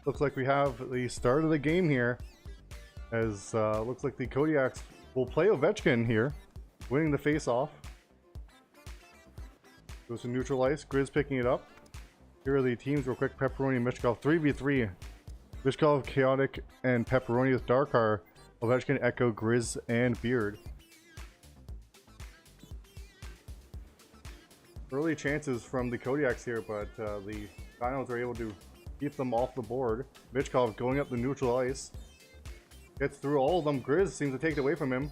Looks like we have the start of the game here, as looks like the Kodiaks will play Ovechkin here, winning the face-off. Goes to neutral ice, Grizz picking it up. Here are the teams real quick. Pepperoni and Michkov 3v3. Michkov, Chaotic, and Pepperoni with Darkar, Ovechkin, Echo, Grizz, and Beard. Early chances from the Kodiaks here, but the Dinos are able to keep them off the board. Michkov going up the neutral ice. Gets through all of them. Grizz seems to take it away from him.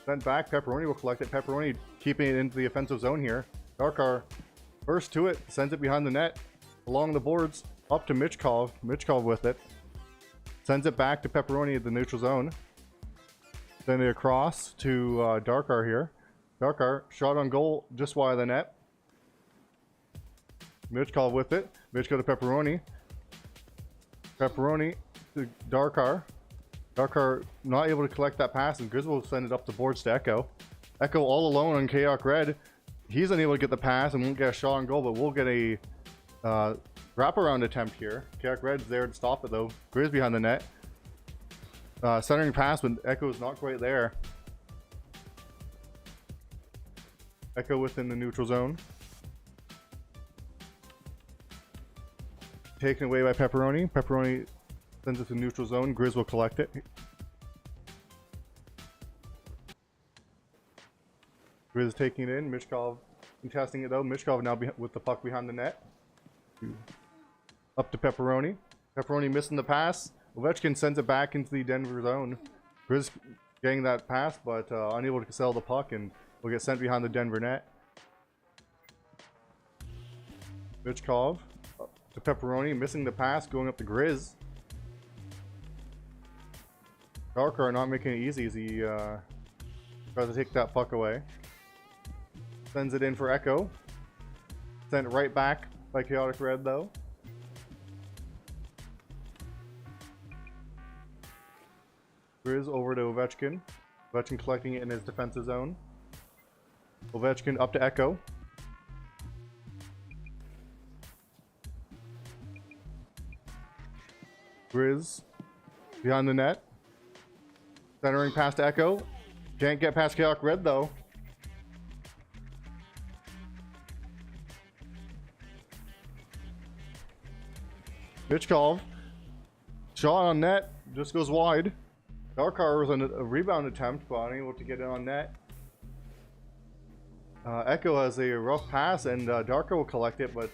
Sent back. Pepperoni will collect it. Pepperoni keeping it into the offensive zone here. Darkar first to it. Sends it behind the net. Along the boards. Up to Michkov. Michkov with it. Sends it back to Pepperoni at the neutral zone. Send it across to Darkar here. Darkar shot on goal just wide of the net. Michkov with it. Michkov to Pepperoni. Pepperoni to Darkar. Darkar not able to collect that pass, and Grizz will send it up the boards to Echo. Echo all alone on Chaotic Red. He's unable to get the pass and won't get a shot on goal, but we'll get a wraparound attempt here. Chaotic Red's there to stop it though. Grizz behind the net. Centering pass, but Echo's not quite there. Echo within the neutral zone. Taken away by Pepperoni. Pepperoni sends it to neutral zone. Grizz will collect it. Grizz taking it in. Michkov contesting it though. Michkov now with the puck behind the net. Up to Pepperoni. Pepperoni missing the pass. Ovechkin sends it back into the Denver zone. Grizz getting that pass, but unable to sell the puck and will get sent behind the Denver net. Michkov to Pepperoni, missing the pass, going up to Grizz. Darkar not making it easy as he tries to take that puck away. Sends it in for Echo. Sent right back by Chaotic Red though. Grizz over to Ovechkin. Ovechkin collecting it in his defensive zone. Ovechkin up to Echo. Grizz behind the net. Centering past Echo. Can't get past Chaotic Red though. Mitchkov. Shot on net. Just goes wide. Darkar was on a rebound attempt, but unable to get it on net. Echo has a rough pass, and Darkar will collect it, but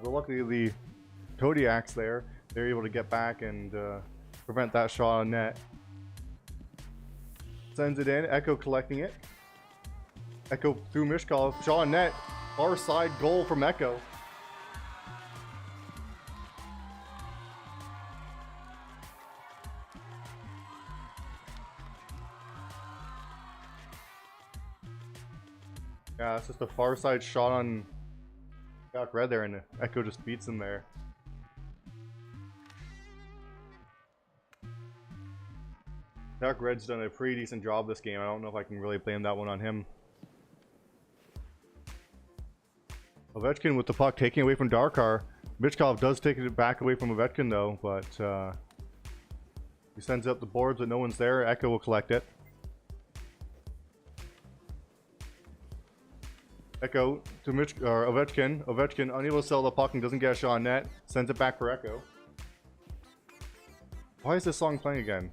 luckily the Kodiaks there, they're able to get back and prevent that shot on net. Sends it in. Echo collecting it. Echo through Mishkov. Shot on net. Far side goal from Echo. Yeah, it's just a far side shot on Doc Red there, and Echo just beats him there. Doc Red's done a pretty decent job this game. I don't know if I can really blame that one on him. Ovechkin with the puck, taking away from Darkar. Mitchkov does take it back away from Ovechkin though, but he sends up the boards, but no one's there. Echo will collect it. Echo to Ovechkin. Ovechkin unable to sell the puck and doesn't get a shot on net. Sends it back for Echo. Why is this song playing again?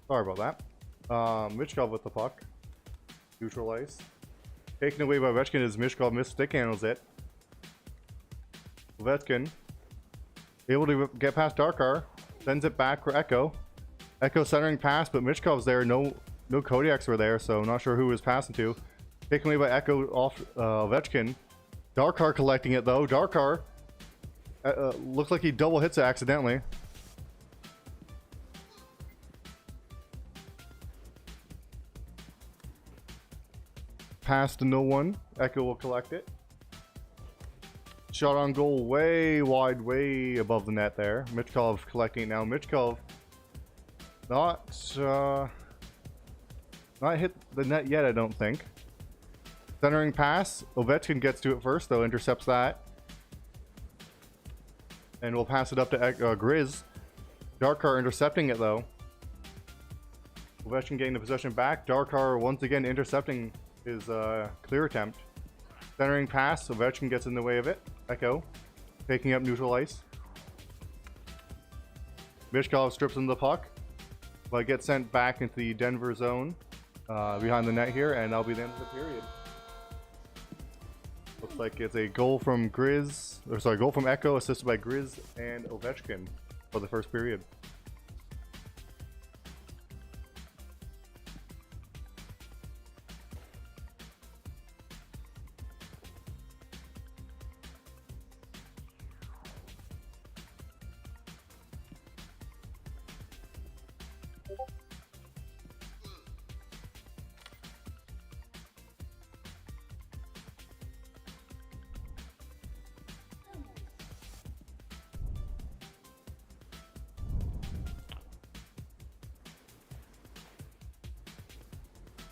Sorry about that. Mitchkov with the puck. Neutral ice. Taken away by Ovechkin as Mitchkov stick handles it. Ovechkin able to get past Darkar. Sends it back for Echo. Echo centering pass, but Mitchkov's there. No Kodiaks were there, so not sure who he was passing to. Taken away by Echo off Ovechkin. Darkar collecting it though. Darkar looks like he double hits it accidentally. Pass to no one. Echo will collect it. Shot on goal way wide, way above the net there. Mitchkov collecting it now. Mitchkov not hit the net yet, I don't think. Centering pass. Ovechkin gets to it first, though. Intercepts that. And we'll pass it up to Grizz. Darkar intercepting it, though. Ovechkin getting the possession back. Darkar once again intercepting his clear attempt. Centering pass. Ovechkin gets in the way of it. Echo taking up neutral ice. Mishkov strips him the puck, but gets sent back into the Denver zone. Behind the net here, and that'll be the end of the period. Looks like it's a goal from goal from Echo, assisted by Grizz and Ovechkin for the first period.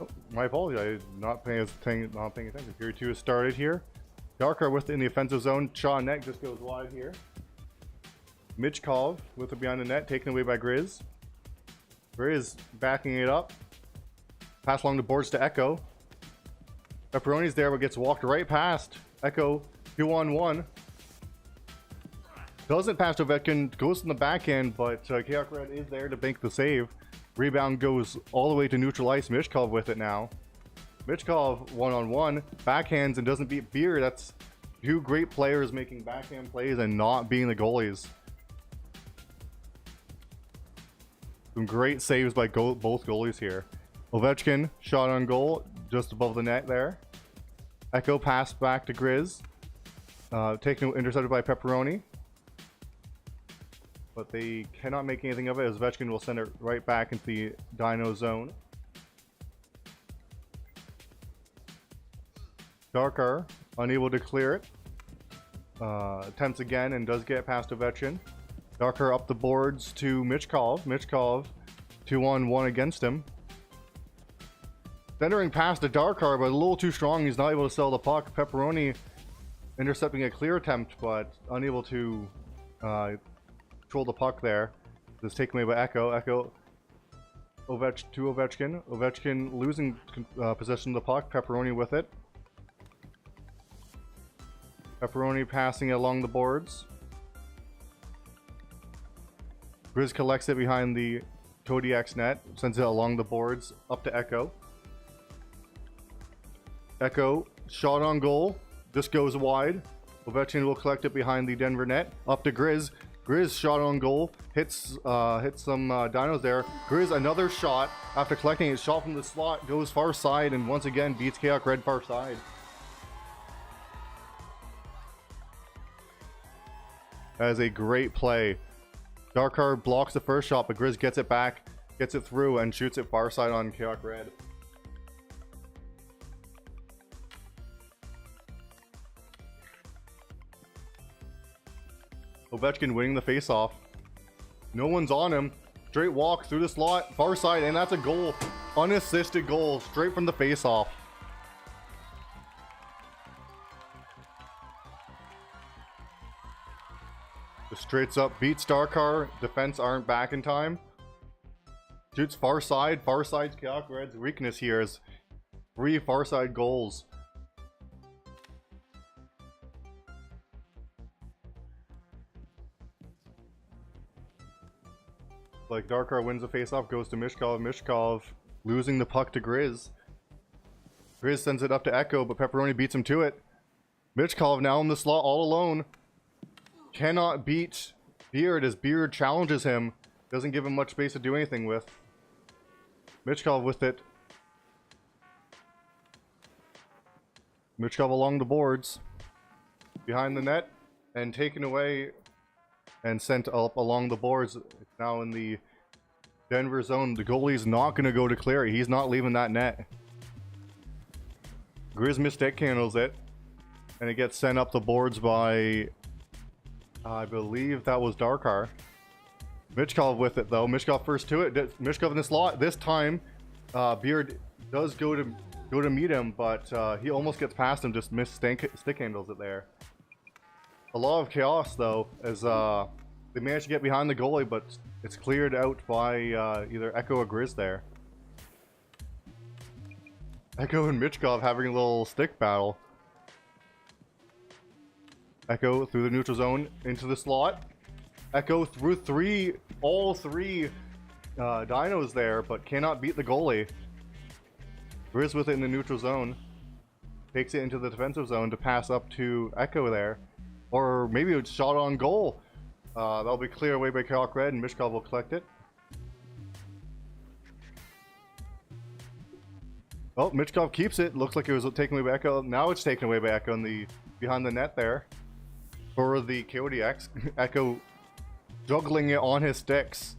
Oh, my apologies, I'm not paying attention. Period 2 has started here. Darkar within the offensive zone. Shaw net just goes wide here. Mitchkov with it behind the net, taken away by Grizz. Grizz backing it up. Pass along the boards to Echo. Pepperoni's there, but gets walked right past. Echo 2-on-1. Doesn't pass to Ovechkin, goes in the backhand, but Chaotic Red is there to bank the save. Rebound goes all the way to neutral ice. Mitchkov with it now. Mitchkov 1-on-1. Backhands and doesn't beat Beer. That's two great players making backhand plays and not being the goalies. Some great saves by both goalies here. Ovechkin shot on goal just above the net there. Echo pass back to Grizz. Intercepted by Pepperoni. But they cannot make anything of it as Ovechkin will send it right back into the Dino zone. Darkar unable to clear it. Attempts again and does get past Ovechkin. Darker up the boards to Michkov. Michkov 2-on-1 against him. Centering past the Darkar, but a little too strong. He's not able to sell the puck. Pepperoni intercepting a clear attempt, but unable to control the puck there. This taken away by Echo. Echo to Ovechkin. Ovechkin losing possession of the puck. Pepperoni with it. Pepperoni passing it along the boards. Grizz collects it behind the Kodiaks net. Sends it along the boards up to Echo. Echo shot on goal. This goes wide. Ovechkin will collect it behind the Denver net. Up to Grizz. Grizz shot on goal. Hits some Dinos there. Grizz another shot after collecting it. Shot from the slot. Goes far side and once again beats Chaos Red far side. That is a great play. Darkar blocks the first shot, but Grizz gets it back, gets it through, and shoots it far side on Chaos Red. Ovechkin winning the face-off. No one's on him. Straight walk through the slot, far side, and that's a goal. Unassisted goal, straight from the face-off. The straights up beats Darkar. Defense aren't back in time. Shoots far side. Far side's Chaos Red's weakness here is 3 far side goals. Like Darkar wins the face-off, goes to Mishkov. Mishkov losing the puck to Grizz. Grizz sends it up to Echo, but Pepperoni beats him to it. Mishkov now in the slot all alone. Cannot beat Beard as Beard challenges him. Doesn't give him much space to do anything with. Michkov with it. Michkov along the boards. Behind the net. And taken away and sent up along the boards. It's now in the Denver zone. The goalie's not going to go to clear it. He's not leaving that net. Grizz mistake handles it. And it gets sent up the boards by... I believe that was Darkar. Michkov with it though. Michkov first to it. Michkov in the slot. This time, Beard does go to meet him, but he almost gets past him. Just missed stick handles it there. A lot of chaos though, as they managed to get behind the goalie, but it's cleared out by either Echo or Grizz there. Echo and Michkov having a little stick battle. Echo through the neutral zone into the slot. Echo through all three Dinos there, but cannot beat the goalie. Grizz with it in the neutral zone. Takes it into the defensive zone to pass up to Echo there. Or maybe it's shot on goal. That'll be cleared away by Chaos Red and Mishkov will collect it. Oh, Michkov keeps it. Looks like it was taken away by Echo. Now it's taken away by Echo in the behind the net there. For the Kodiaks. Echo juggling it on his sticks.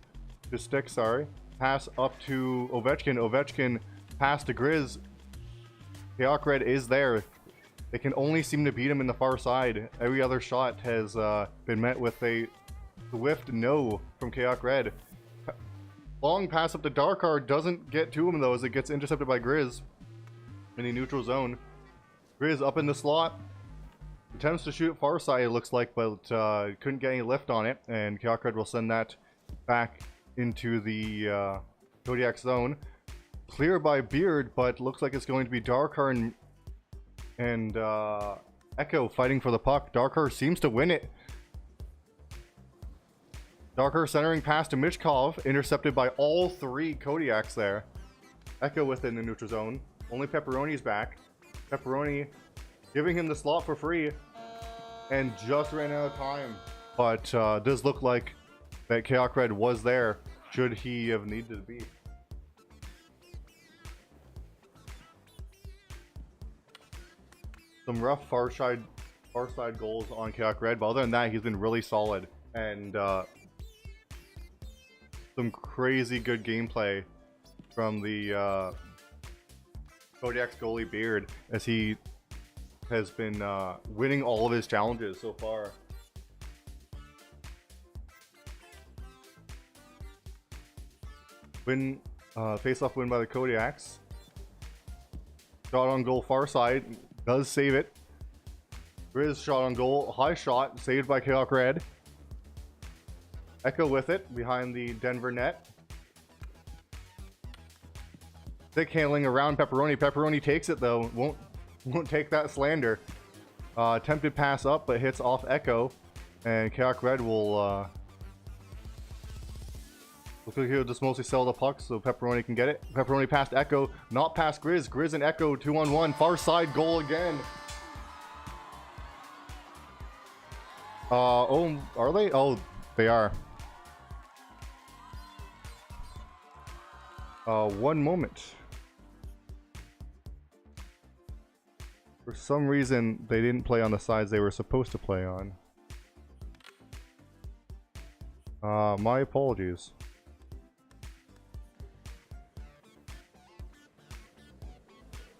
His stick, sorry. Pass up to Ovechkin. Ovechkin pass to Grizz. Chaos Red is there. They can only seem to beat him in the far side. Every other shot has been met with a swift no from Chaos Red. Long pass up to Darkar doesn't get to him though, as it gets intercepted by Grizz in the neutral zone. Grizz up in the slot. Attempts to shoot far side, it looks like, but couldn't get any lift on it, and Chaos Red will send that back into the Kodiak zone. Clear by Beard, but looks like it's going to be Darkar and Echo fighting for the puck. Darkar seems to win it. Darkar centering pass to Michkov, intercepted by all 3 Kodiaks there. Echo within the neutral zone. Only Pepperoni's back. Pepperoni giving him the slot for free, and just ran out of time. But does look like that Chaos Red was there, should he have needed to be. Some rough far side goals on Chaos Red, but other than that, he's been really solid. And some crazy good gameplay from the Kodiak's goalie Beard, as he has been winning all of his challenges so far. Win, face-off win by the Kodiaks. Shot on goal far side, does save it. Grizz shot on goal, high shot, saved by Chaotic Red. Echo with it, behind the Denver net. Thick handling around Pepperoni. Pepperoni takes it though, won't take that slander. Attempted pass up, but hits off Echo. And Chaotic Red will, looks like he'll just mostly sell the puck so Pepperoni can get it. Pepperoni past Echo, not past Grizz. Grizz and Echo 2-on-1, far side goal again. Oh, are they? Oh, they are. One moment. For some reason, they didn't play on the sides they were supposed to play on. My apologies.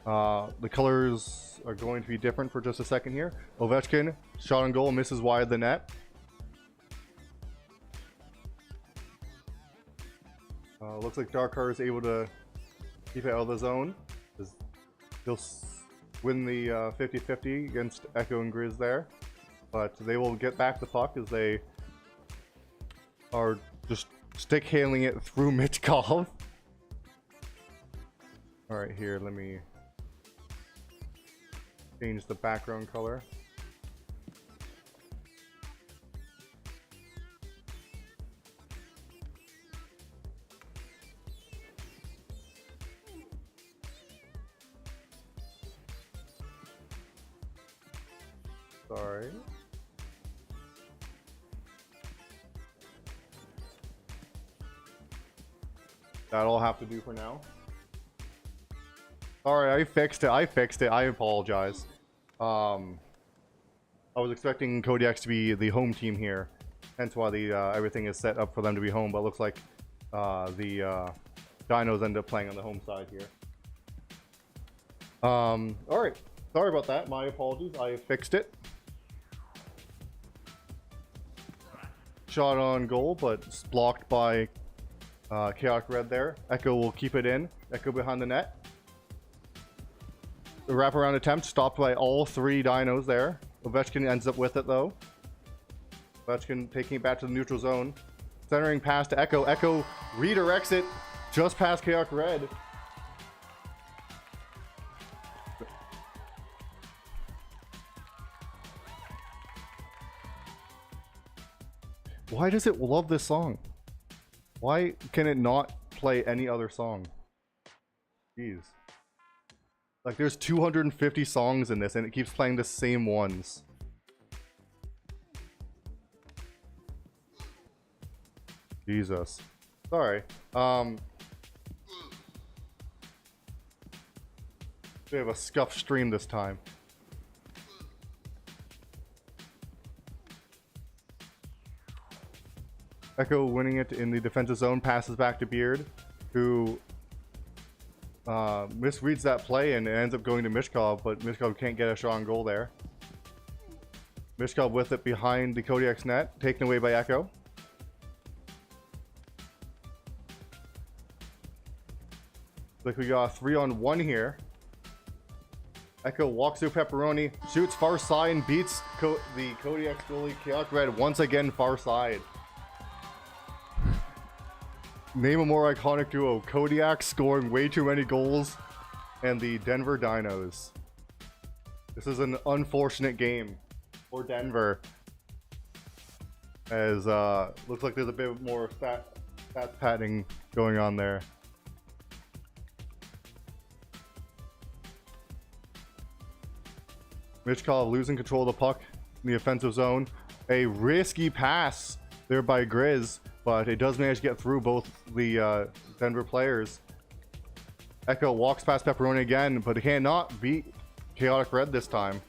The colors are going to be different for just a second here. Ovechkin, shot on goal, misses wide the net. Looks like Darkar is able to keep it out of the zone. He'll win the 50-50 against Echo and Grizz there. But they will get back the puck as they are just stick handling it through Mitchkov. Alright, here, let me change the background color. Sorry. That'll have to do for now. Sorry, I fixed it. I apologize. I was expecting Kodiaks to be the home team here, hence why the everything is set up for them to be home. But it looks like the Dinos end up playing on the home side here. All right. Sorry about that. My apologies. I fixed it. Shot on goal, but it's blocked by Chaotic Red there. Echo will keep it in. Echo behind the net. The wraparound attempt stopped by all three Dinos there. Ovechkin ends up with it though. Ovechkin taking it back to the neutral zone. Centering pass to Echo. Echo redirects it just past Chaotic Red. Why does it love this song? Why can it not play any other song? Jeez. Like, there's 250 songs in this, and it keeps playing the same ones. Jesus. Sorry. We have a scuffed stream this time. Echo winning it in the defensive zone, passes back to Beard, who misreads that play and it ends up going to Mishkov, but Mishkov can't get a shot on goal there. Mishkov with it behind the Kodiaks net, taken away by Echo. Like we got a 3-on-1 here. Echo walks through Pepperoni, shoots far side and beats the Kodiaks goalie Chaotic Red once again far side. Name a more iconic duo. Kodiaks scoring way too many goals and the Denver Dinos. This is an unfortunate game for Denver. As looks like there's a bit more stat padding going on there. Mitchkov losing control of the puck in the offensive zone. A risky pass there by Grizz, but it does manage to get through both the Denver players. Echo walks past Pepperoni again, but he cannot beat Chaotic Red this time.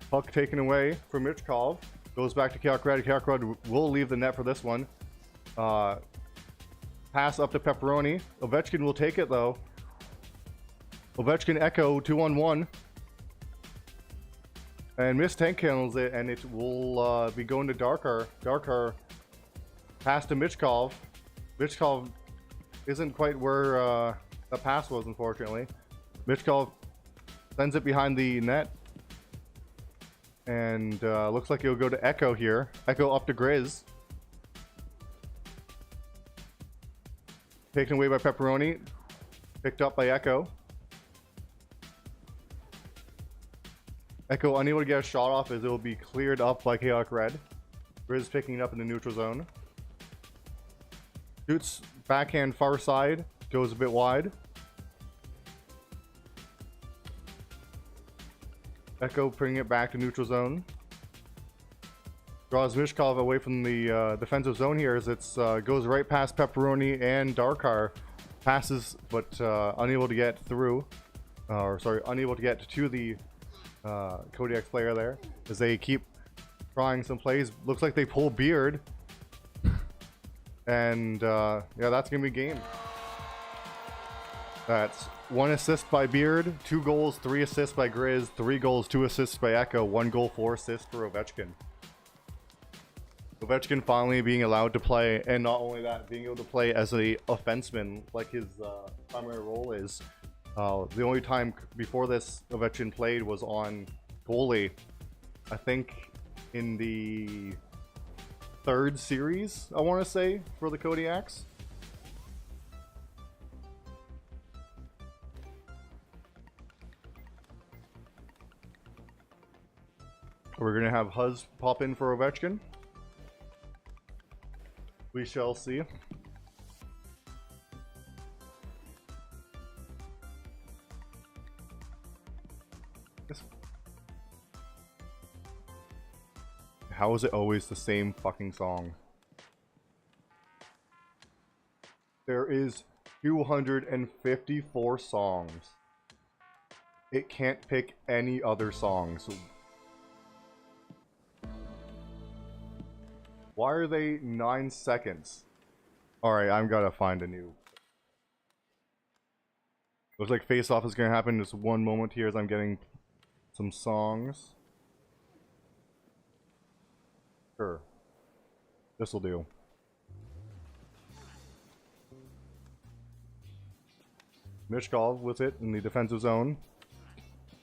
Puck taken away from Mitchkov. Goes back to Chaotic Red. Chaotic Red will leave the net for this one. Pass up to Pepperoni. Ovechkin will take it though. Ovechkin Echo 2-on-1. And Miss Tank handles it, and it will be going to Darkar. Darkar pass to Michkov. Michkov isn't quite where the pass was, unfortunately. Michkov sends it behind the net. And looks like it'll go to Echo here. Echo up to Grizz. Taken away by Pepperoni. Picked up by Echo. Echo unable to get a shot off as it will be cleared up by Chaotic Red. Grizz picking it up in the neutral zone. Shoots backhand far side. Goes a bit wide. Echo bringing it back to neutral zone. Draws Mishkov away from the defensive zone here as it goes right past Pepperoni and Darkar. Passes, but unable to get through. Unable to get to the Kodiaks player there as they keep trying some plays. Looks like they pull Beard. And yeah, that's going to be game. That's 1 assist by Beard, 2 goals, 3 assists by Grizz, 3 goals, 2 assists by Echo, 1 goal, 4 assists for Ovechkin. Ovechkin finally being allowed to play, and not only that, being able to play as a offenseman like his primary role is. The only time before this Ovechkin played was on goalie, I think in the 3rd series, I want to say, for the Kodiaks. We're going to have Huz pop in for Ovechkin. We shall see. How is it always the same fucking song? There is 254 songs. It can't pick any other songs. Why are they 9 seconds? Alright, I'm gotta find a new. Looks like face off is gonna happen just one moment here as I'm getting some songs. Sure. This'll do. Mishkov with it in the defensive zone.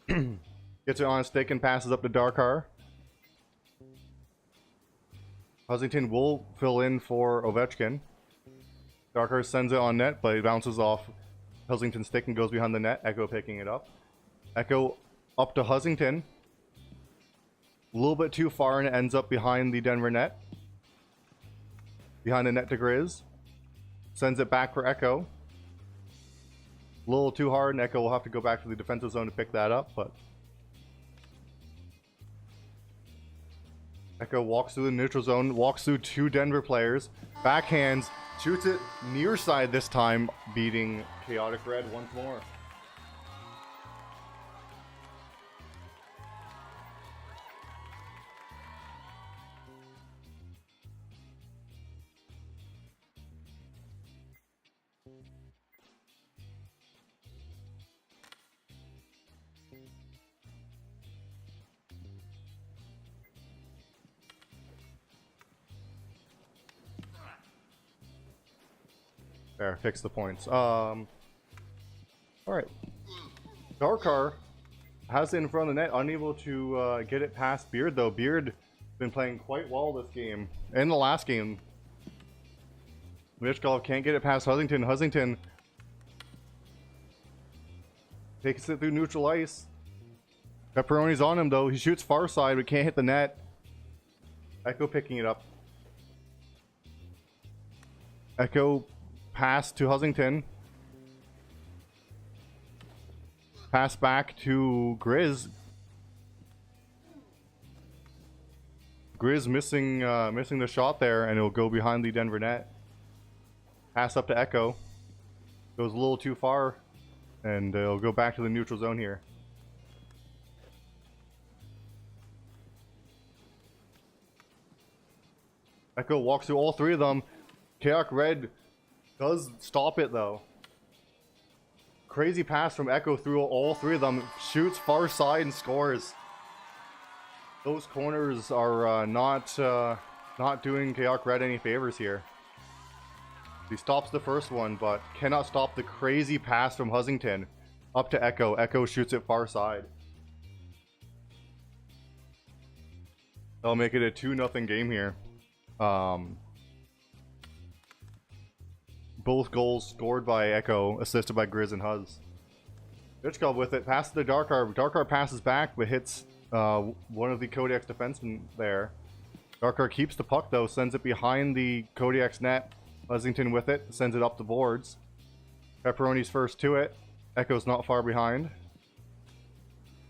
Gets it on a stick and passes up to Darkar. Huzington will fill in for Ovechkin. Darkar sends it on net, but it bounces off Huzington's stick and goes behind the net. Echo picking it up. Echo up to Huzington. A little bit too far and it ends up behind the Denver net. Behind the net to Grizz. Sends it back for Echo. A little too hard and Echo will have to go back to the defensive zone to pick that up, but Echo walks through the neutral zone, walks through 2 Denver players, backhands, shoots it near side this time, beating Chaotic Red once more. There, fix the points. Alright. Darkar has it in front of the net, unable to get it past Beard, though. Beard been playing quite well this game. And the last game. Mishkov can't get it past Huzington. Huzington takes it through neutral ice. Pepperoni's on him, though. He shoots far side, but can't hit the net. Echo picking it up. Echo pass to Huzington. Pass back to Grizz. Grizz missing the shot there, and it'll go behind the Denver net. Pass up to Echo. Goes a little too far, and it'll go back to the neutral zone here. Echo walks through all 3 of them. Chaotic Red does stop it though. Crazy pass from Echo through all 3 of them. Shoots far side and scores. Those corners are not doing Chaotic Red any favors here. He stops the first one, but cannot stop the crazy pass from Husington up to Echo. Echo shoots it far side. That'll make it a 2-0 game here. Both goals scored by Echo, assisted by Grizz and Huz. Michkov with it, passes to Darkar. Darkar passes back, but hits one of the Kodiaks defensemen there. Darkar keeps the puck though, sends it behind the Kodiaks net. Husington with it, sends it up the boards. Pepperoni's first to it. Echo's not far behind.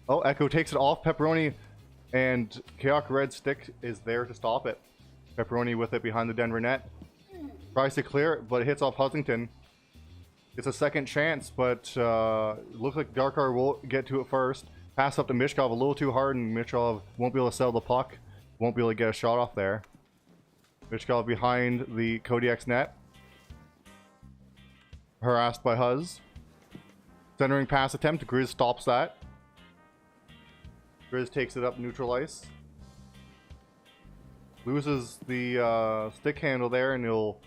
Oh, Echo takes it off Pepperoni, and Chaotic Red stick is there to stop it. Pepperoni with it behind the Denver net. Tries to clear it, but it hits off Husington. It's a second chance, but looks like Darkar will get to it first. Pass up to Mishkov a little too hard, and Mishkov won't be able to sell the puck. Won't be able to get a shot off there. Mishkov behind the Kodiaks net. Harassed by Huz. Centering pass attempt. Grizz stops that. Grizz takes it up neutral ice. Loses the stick handle there, and he'll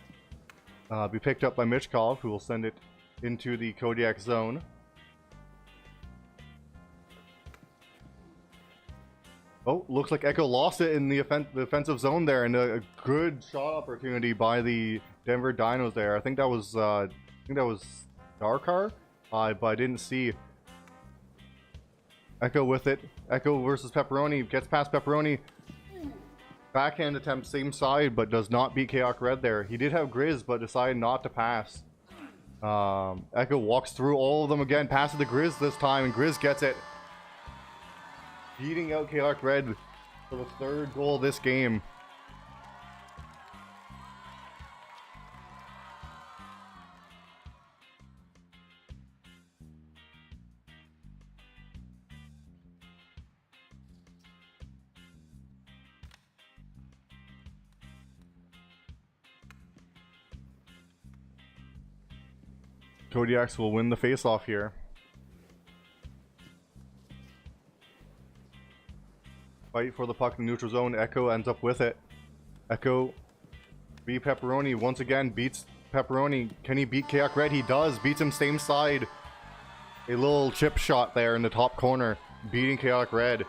be picked up by Michkov, who will send it into the Kodiak zone. Oh, looks like Echo lost it in the defensive zone there, and a good shot opportunity by the Denver Dinos there. I think that was Darkar, but I didn't see. Echo with it. Echo versus Pepperoni. Gets past Pepperoni. Backhand attempt, same side, but does not beat Chaotic Red there. He did have Grizz, but decided not to pass. Echo walks through all of them again, passes to Grizz this time, and Grizz gets it. Beating out Chaotic Red for the third goal of this game. Kodiaks will win the face-off here. Fight for the puck in the neutral zone. Echo ends up with it. Echo beat Pepperoni once again. Beats Pepperoni. Can he beat Chaotic Red? He does. Beats him same side. A little chip shot there in the top corner. Beating Chaotic Red.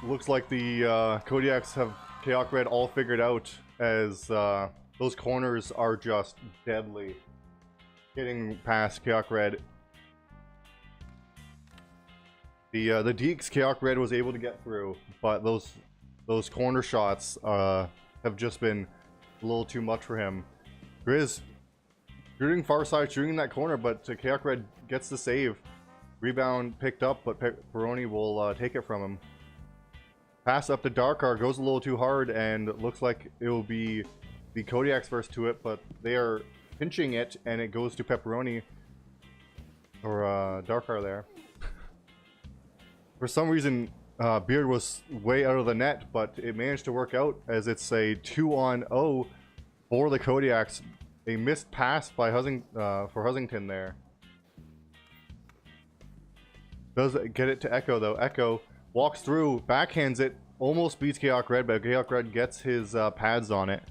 Looks like the Kodiaks have Chaotic Red all figured out, as those corners are just deadly. Getting past Chaotic Red. The Deeks Chaotic Red was able to get through, but those corner shots have just been a little too much for him. Grizz shooting far side, shooting in that corner, but Chaotic Red gets the save. Rebound picked up, but Pepperoni will take it from him. Pass up to Darkar, goes a little too hard, and looks like it will be the Kodiaks first to it, but they are pinching it, and it goes to Pepperoni, or Darkar there. For some reason, Beard was way out of the net, but it managed to work out, as it's a 2-on-0 for the Kodiaks. A missed pass by for Husington there. Does get it to Echo though. Echo walks through, backhands it, almost beats Chaotic Red, but Chaotic Red gets his pads on it.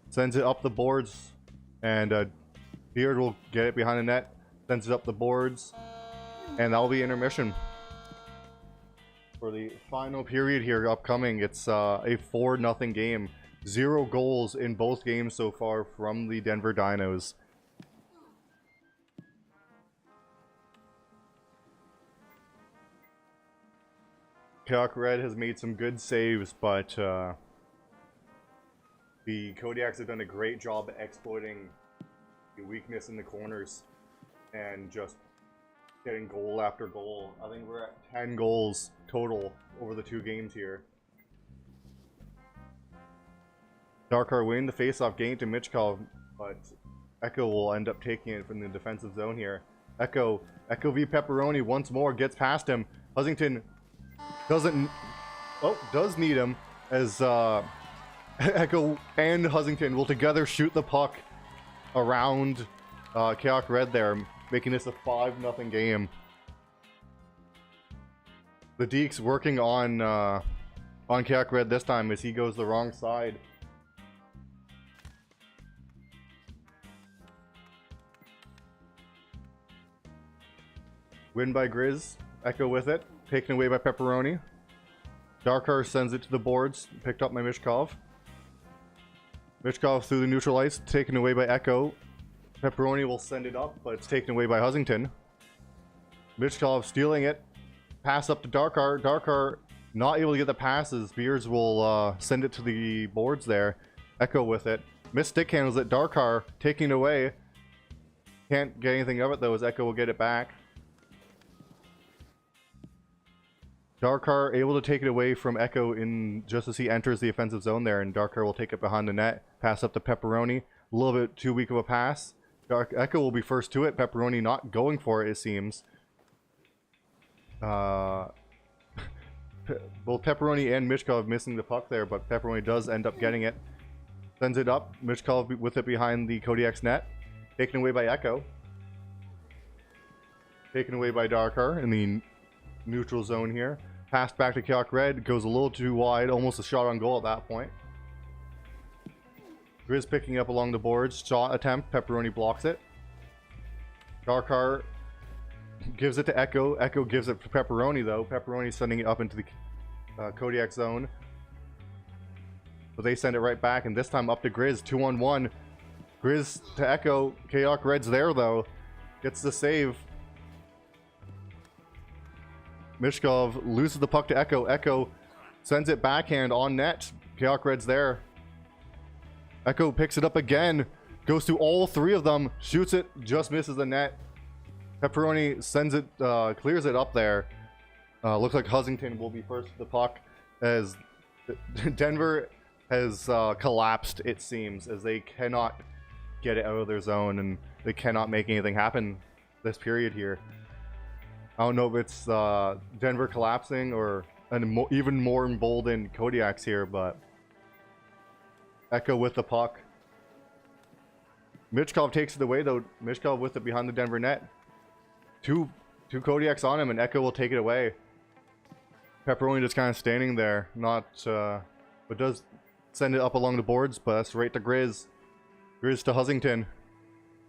Sends it up the boards, and Beard will get it behind the net. Sends it up the boards. And that'll be intermission. For the final period here upcoming, it's a 4-0 game. 0 goals in both games so far from the Denver Dinos. Chaotic Red has made some good saves, but the Kodiaks have done a great job at exploiting the weakness in the corners and just getting goal after goal. I think we're at 10 goals total over the 2 games here. Darkar winning the face-off game to Michkov, but Echo will end up taking it from the defensive zone here. Echo v Pepperoni once more, gets past him. Husington does need him, as Echo and Husington will together shoot the puck around Chaotic Red there, making this a 5-0 game. The Deeks working on Kayak Red this time as he goes the wrong side. Win by Grizz. Echo with it. Taken away by Pepperoni. Darkar sends it to the boards. Picked up by Mishkov. Mishkov through the neutral ice. Taken away by Echo. Pepperoni will send it up, but it's taken away by Husington. Mishkov stealing it. Pass up to Darkar. Darkar not able to get the passes. Beards will send it to the boards there. Echo with it. Missed stick handles it. Darkar taking it away. Can't get anything of it though as Echo will get it back. Darkar able to take it away from Echo in just as he enters the offensive zone there, and Darkar will take it behind the net. Pass up to Pepperoni. A little bit too weak of a pass. Echo will be first to it. Pepperoni not going for it seems. Both Pepperoni and Mishkov missing the puck there, but Pepperoni does end up getting it. Sends it up. Mishkov with it behind the Kodiaks net. Taken away by Echo. Taken away by Darkar in the neutral zone here. Passed back to Kayak Red. Goes a little too wide. Almost a shot on goal at that point. Grizz picking up along the boards. Shot attempt. Pepperoni blocks it. Darkar gives it to Echo. Echo gives it to Pepperoni though. Pepperoni sending it up into the Kodiak zone. But they send it right back, and this time up to Grizz. 2-on-1. Grizz to Echo. Kayak Red's there though. Gets the save. Mishkov loses the puck to Echo. Echo sends it backhand on net. Kayak Red's there. Echo picks it up again. Goes through all three of them. Shoots it. Just misses the net. Pepperoni sends it, clears it up there. Looks like Husington will be first to the puck as Denver has collapsed, it seems, as they cannot get it out of their zone and they cannot make anything happen this period here. I don't know if it's Denver collapsing or an even more emboldened Kodiaks here, but Echo with the puck. Mishkov takes it away though. Mishkov with it behind the Denver net. Two Kodiaks on him, and Echo will take it away. Pepperoni just kind of standing there, not, but does send it up along the boards, but that's right to Grizz. Grizz to Husington.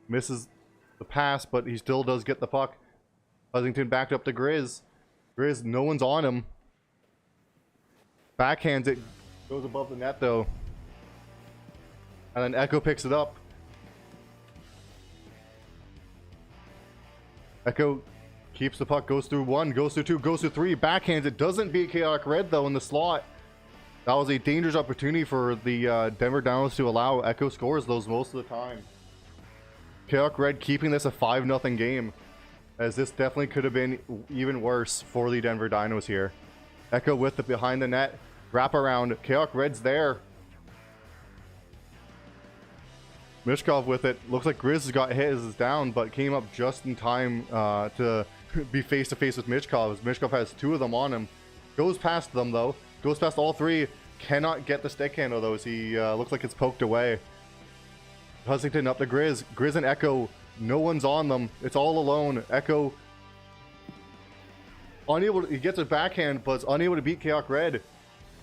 Misses the pass, but he still does get the puck. Husington backed up to Grizz. Grizz, no one's on him. Backhands it, goes above the net though. And then Echo picks it up. Echo keeps the puck, goes through one, goes through two, goes through three, backhands it, doesn't beat Kayak Red though in the slot. That was a dangerous opportunity for the Denver Dinos to allow. Echo scores those most of the time. Kayak Red keeping this a 5-0 game, as this definitely could have been even worse for the Denver Dinos here. Echo with the behind the net, wrap around, Kayak Red's there. Mishkov with it. Looks like Grizz has got his down, but came up just in time to be face to face with Mishkov. Mishkov has two of them on him. Goes past them though. Goes past all three. Cannot get the stick handle though, as he looks like it's poked away. Husington up to Grizz. Grizz and Echo. No one's on them. It's all alone. Echo unable. He gets a backhand, but is unable to beat Kayak Red.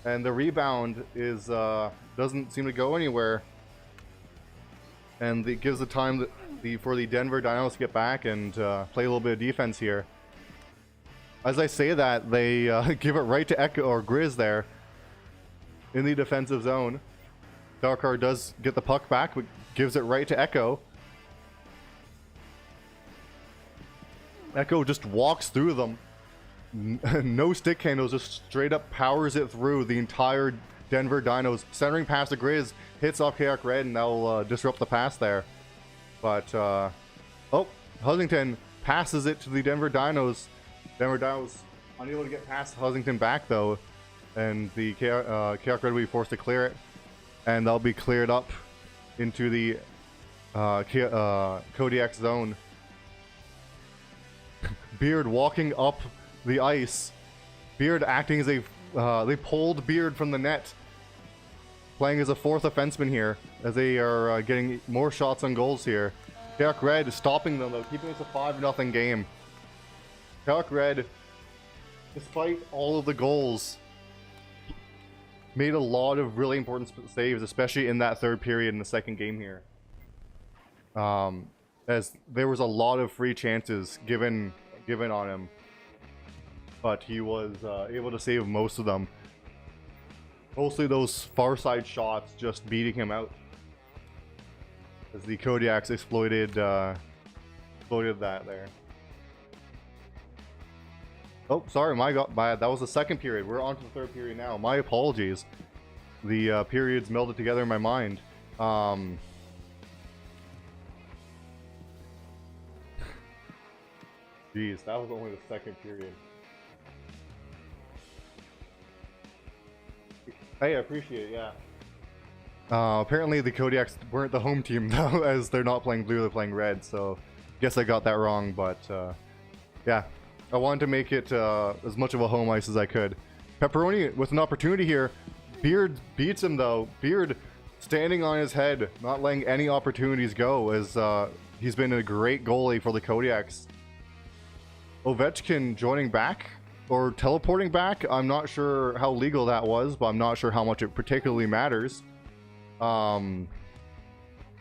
And the rebound is doesn't seem to go anywhere. And it gives the time for the Denver Dinos to get back and play a little bit of defense here. As I say that, they give it right to Echo or Grizz there in the defensive zone. Darkar does get the puck back, but gives it right to Echo. Echo just walks through them. No stick handles, just straight up powers it through the entire Denver Dinos. Centering pass to Grizz, hits off Kayak Red, and that'll disrupt the pass there. But, oh, Husington passes it to the Denver Dinos. Denver Dinos unable to get past Husington back, though. And the Kayak Red will be forced to clear it. And they'll be cleared up into the Kodiak zone. Beard walking up the ice. Beard acting as a... they pulled Beard from the net. Playing as a fourth offenseman here, as they are getting more shots on goals here. Kayak Red stopping them though, keeping this a 5-0 game. Kayak Red despite all of the goals, made a lot of really important saves, especially in that third period in the second game here. As there was a lot of free chances given on him, but he was able to save most of them. Mostly those far side shots just beating him out, as the Kodiaks exploited that there. Oh, sorry, that was the second period. We're on to the third period now. My apologies. The periods melded together in my mind. Jeez, that was only the second period. Hey, I appreciate it, yeah. Apparently the Kodiaks weren't the home team though, as they're not playing blue, they're playing red, so guess I got that wrong, but yeah. I wanted to make it as much of a home ice as I could. Pepperoni with an opportunity here. Beard beats him though. Beard standing on his head, not letting any opportunities go, as he's been a great goalie for the Kodiaks. Ovechkin joining back, or teleporting back. I'm not sure how legal that was, but I'm not sure how much it particularly matters.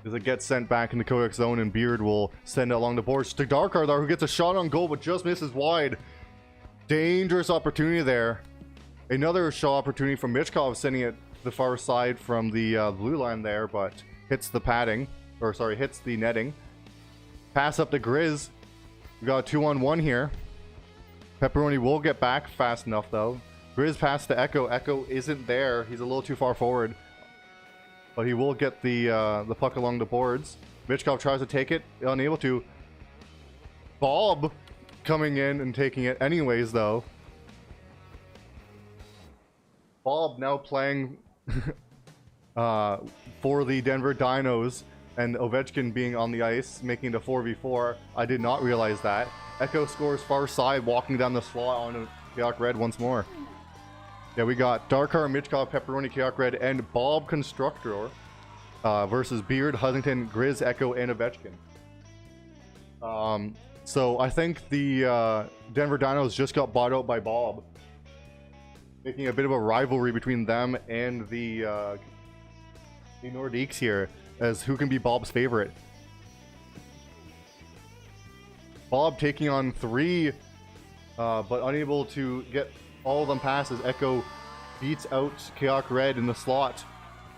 As it gets sent back in the Kodak zone, and Beard will send it along the boards to Darkar, who gets a shot on goal but just misses wide. Dangerous opportunity there. Another shot opportunity from Michkov, sending it to the far side from the blue line there, but hits the padding, or sorry, hits the netting. Pass up to Grizz. We got a 2-on-1 here. Pepperoni will get back fast enough though. Grizz pass to Echo. Echo isn't there. He's a little too far forward, but he will get the puck along the boards. Michkov tries to take it, unable to. Bob coming in and taking it anyways though. Bob now playing for the Denver Dinos, and Ovechkin being on the ice, making it a 4v4. I did not realize that. Echo scores far side, walking down the slot on Kayak Red once more. Yeah, we got Darkar, Michkov, Pepperoni, Kayak Red, and Bob Constructor versus Beard, Husington, Grizz, Echo, and Ovechkin. So I think the Denver Dinos just got bought out by Bob, making a bit of a rivalry between them and the Nordiques here, as who can be Bob's favorite. Bob taking on 3, but unable to get all of them passes. Echo beats out Kayak Red in the slot,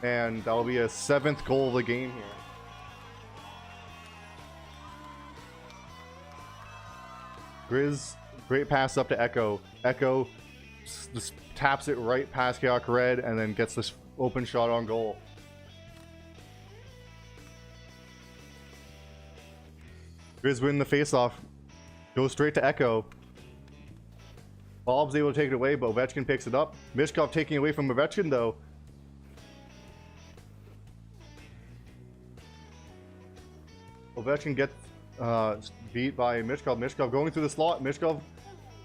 and that'll be a 7th goal of the game here. Grizz, great pass up to Echo. Echo just taps it right past Kayak Red and then gets this open shot on goal. Grizz win the faceoff. Goes straight to Echo. Bob's able to take it away, but Ovechkin picks it up. Michkov taking away from Ovechkin though. Ovechkin gets beat by Michkov. Michkov going through the slot. Michkov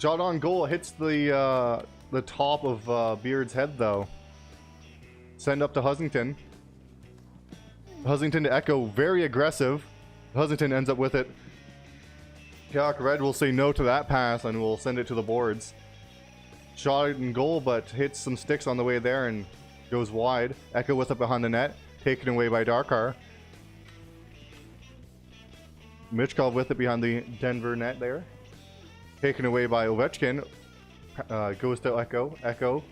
shot on goal, hits the top of Beard's head though. Send up to Husington. Husington to Echo, very aggressive. Husington ends up with it. Kayak Red will say no to that pass and will send it to the boards. Shot it in goal, but hits some sticks on the way there and goes wide. Echo with it behind the net, taken away by Darkar. Michkov with it behind the Denver net there, taken away by Ovechkin. Goes to Echo. Echo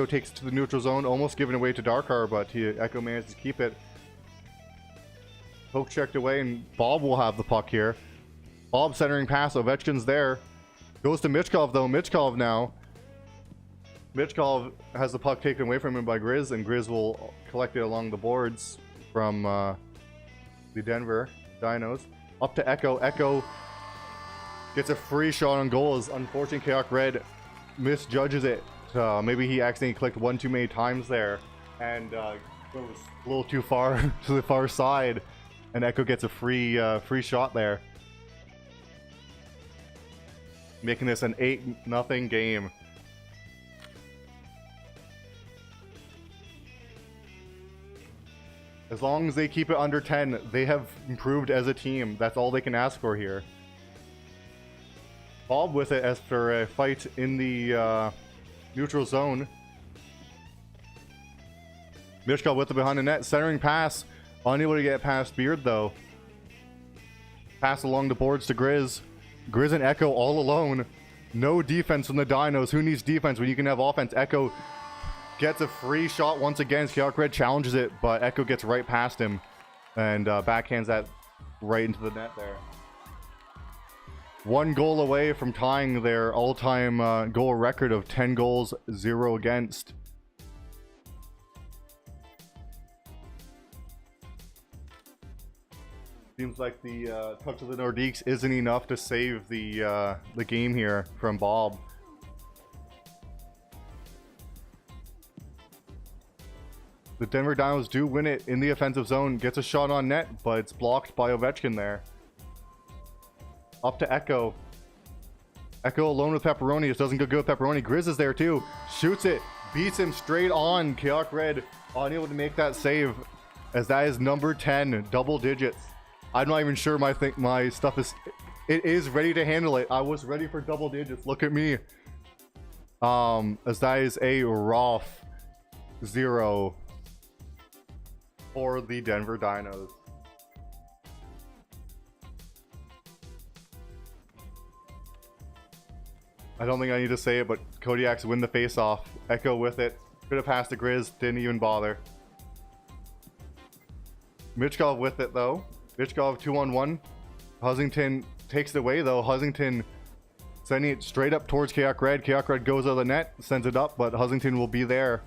takes it to the neutral zone, almost given away to Darkar, but Echo manages to keep it. Poke checked away, and Bob will have the puck here. Bob centering pass, Ovechkin's there. Goes to Michkov though. Michkov now. Michkov has the puck taken away from him by Grizz, and Grizz will collect it along the boards from the Denver Dinos. Up to Echo. Echo gets a free shot on goal, as unfortunately Kayak Red misjudges it. Maybe he accidentally clicked one too many times there and goes a little too far to the far side, and Echo gets a free shot there, making this an 8-0 game. As long as they keep it under 10, they have improved as a team. That's all they can ask for here. Bob with it as for a fight in the neutral zone. Mishkov with it behind the net, centering pass, unable to get past Beard though. Pass along the boards to Grizz. Grizz and Echo all alone. No defense from the Dinos. Who needs defense when you can have offense? Echo gets a free shot once again. Kodiaks Red challenges it, but Echo gets right past him and backhands that right into the net there. 1 goal away from tying their all-time goal record of 10 goals, 0 against. Seems like the touch of the Nordiques isn't enough to save the game here from Bob. The Denver Dinos do win it in the offensive zone. Gets a shot on net, but it's blocked by Ovechkin there. Up to Echo. Echo alone with Pepperoni. It doesn't go good with Pepperoni. Grizz is there too. Shoots it. Beats him straight on. Kodiaks Red unable to make that save, as that is number 10, double digits. I'm not even sure my stuff is... It is ready to handle it. I was ready for double digits. Look at me. As that is a rough 0 for the Denver Dinos. I don't think I need to say it, but Kodiaks win the face-off. Echo with it. Could have passed the Grizz. Didn't even bother. Michkov with it, though. Michkov 2-on-1. Husington takes it away, though. Husington sending it straight up towards Kodiaks Red. Kodiaks Red goes out of the net, sends it up, but Husington will be there.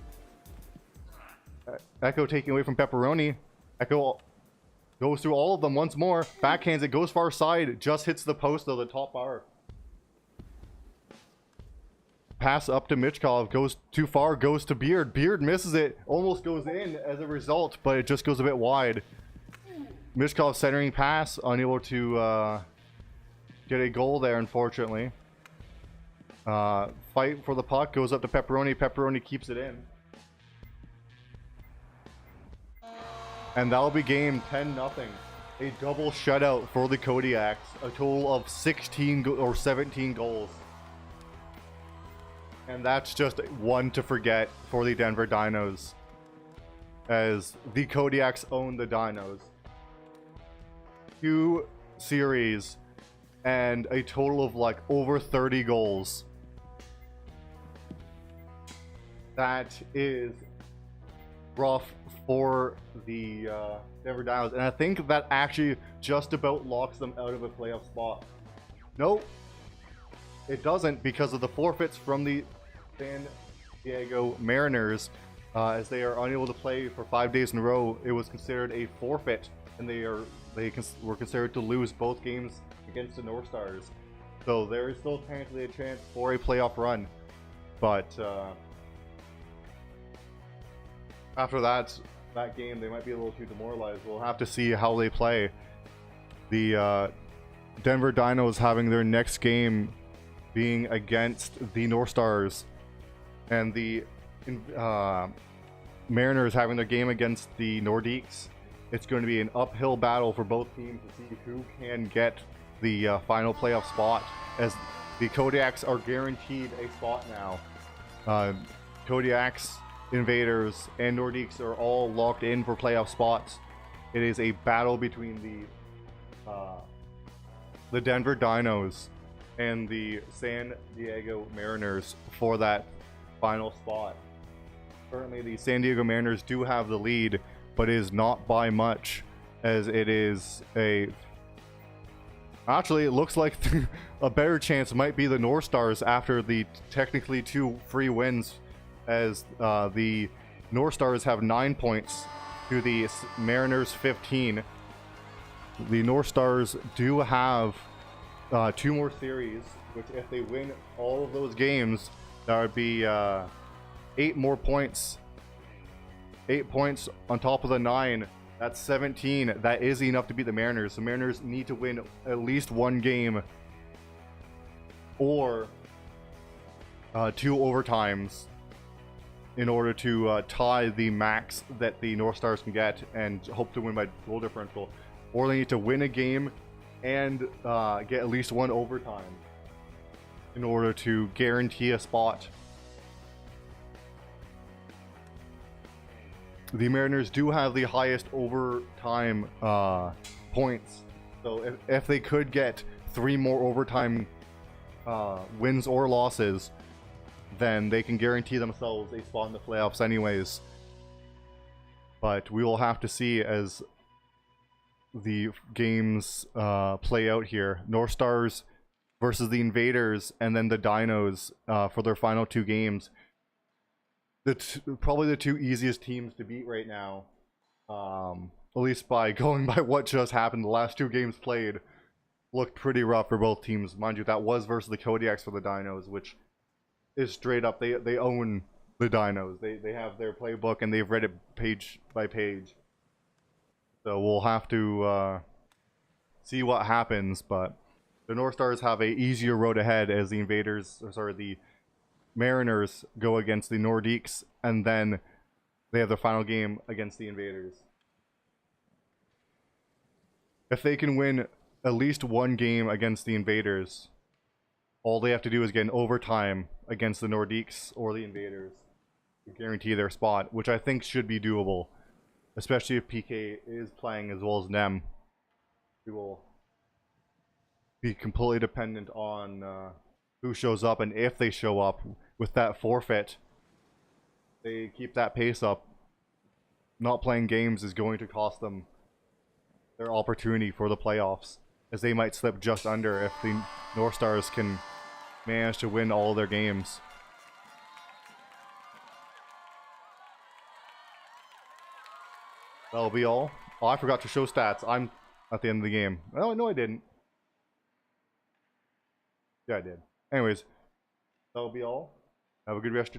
Echo taking away from Pepperoni. Echo goes through all of them once more. Backhands it, goes far side. Just hits the post, though, the top bar. Pass up to Michkov. Goes too far, goes to Beard. Beard misses it. Almost goes in as a result, but it just goes a bit wide. Mishkov centering pass, unable to get a goal there, unfortunately. Fight for the puck, goes up to Pepperoni. Pepperoni keeps it in. And that'll be game 10-0. A double shutout for the Kodiaks. A total of 16 or 17 goals. And that's just one to forget for the Denver Dinos, as the Kodiaks own the Dinos. 2 series and a total of like over 30 goals. That is rough for the Denver Dinos, and I think that actually just about locks them out of a playoff spot. Nope, it doesn't, because of the forfeits from the San Diego Mariners, as they are unable to play for 5 days in a row. It was considered a forfeit, and they were considered to lose both games against the North Stars. So there is still technically a chance for a playoff run, but after that game, they might be a little too demoralized. We'll have to see how they play. The Denver Dinos having their next game being against the North Stars, and the Mariners having their game against the Nordiques. It's going to be an uphill battle for both teams to see who can get the final playoff spot, as the Kodiaks are guaranteed a spot now. Kodiaks, Invaders, and Nordiques are all locked in for playoff spots. It is a battle between the Denver Dinos and the San Diego Mariners for that final spot. Currently, the San Diego Mariners do have the lead, but it is not by much, as it is a... Actually, it looks like a better chance might be the North Stars after the technically 2 free wins, as the North Stars have 9 points to the Mariners 15. The North Stars do have 2 more series, which if they win all of those games, that would be 8 more points. 8 points on top of the 9. That's 17. That is enough to beat the Mariners. The Mariners need to win at least 1 game or 2 overtimes in order to tie the max that the North Stars can get and hope to win by goal differential. Or they need to win a game and get at least 1 overtime. in order to guarantee a spot. The Mariners do have the highest overtime points, so if they could get 3 more overtime wins or losses, then they can guarantee themselves a spot in the playoffs anyways. But we will have to see as the games play out here. North Stars versus the Invaders, and then the Dinos for their final 2 games. Probably the 2 easiest teams to beat right now, at least by going by what just happened. The last 2 games played looked pretty rough for both teams. Mind you, that was versus the Kodiaks for the Dinos, which is straight up, they own the Dinos. They have their playbook and they've read it page by page. So we'll have to see what happens, but the North Stars have a easier road ahead as the the Mariners go against the Nordiques, and then they have their final game against the Invaders. If they can win at least 1 game against the Invaders, all they have to do is get an overtime against the Nordiques or the Invaders to guarantee their spot, which I think should be doable, especially if PK is playing as well as Nem. We will be completely dependent on who shows up, and if they show up. With that forfeit, they keep that pace up. Not playing games is going to cost them their opportunity for the playoffs, as they might slip just under if the North Stars can manage to win all their games. That'll be all. Oh, I forgot to show stats. I'm at the end of the game. Oh, no, I didn't. Yeah, I did. Anyways, that'll be all. Have a good rest of your day.